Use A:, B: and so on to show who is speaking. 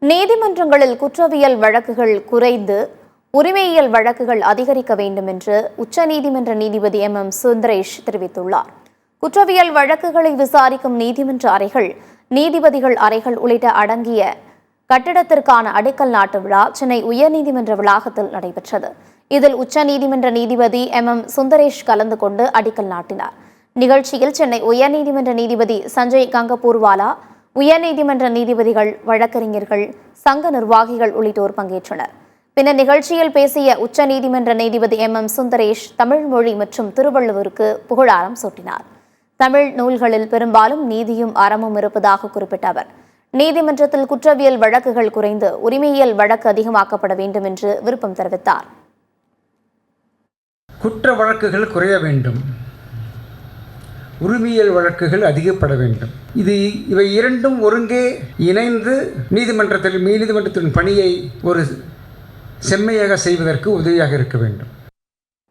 A: நீதிமன்றங்களில் குற்றவியல் வழக்குகள் குறைந்து உரிமையியல் வழக்குகள் அதிகரிக்க வேண்டும் என்று உச்சநீதிமன்ற நீதிபதி எம் சுந்தரேஷ் தெரிவித்துள்ளார். குற்றவியல் வழக்குகளை விசாரிக்கும் நீதிமன்ற அறைகள், நீதிபதிகள் அறைகள் உள்ளிட்ட அடங்கிய கட்டிடத்திற்கான அடிக்கல் நாட்டு விழா சென்னை உயர்நீதிமன்ற வளாகத்தில் நடைபெற்றது. இதில் உச்சநீதிமன்ற நீதிபதி எம் சுந்தரேஷ் கலந்து கொண்டு அடிக்கல் நாட்டினார். நிகழ்ச்சியில் சென்னை உயர்நீதிமன்ற நீதிபதி சஞ்சய் கங்கபூர்வாலா, உயர்நீதிமன்ற நீதிபதிகள், வழக்கறிஞர்கள், சங்க நிர்வாகிகள் உள்ளிட்டோர் பங்கேற்றனர். பின்னர் நிகழ்ச்சியில் பேசிய உச்சநீதிமன்ற நீதிபதி எம் சுந்தரேஷ் தமிழ் மொழி மற்றும் திருவள்ளுவருக்கு புகழாரம் சூட்டினார். தமிழ் நூல்களில் பெரும்பாலும் நீதியும் அறமும் இருப்பதாக குறிப்பிட்ட அவர், நீதிமன்றத்தில் குற்றவியல் வழக்குகள் குறைந்து உரிமையியல் வழக்கு அதிகமாக்கப்பட வேண்டும் என்று விருப்பம் தெரிவித்தார்.
B: குற்ற வழக்குகள் குறைய வேண்டும், உரிமையியல் வழக்குகள் அதிகப்பட வேண்டும். இவை இரண்டும் ஒருங்கே இணைந்து நீதிமன்றத்தின் பணியை ஒரு செம்மையாக செய்வதற்கு உதவியாக இருக்க வேண்டும்.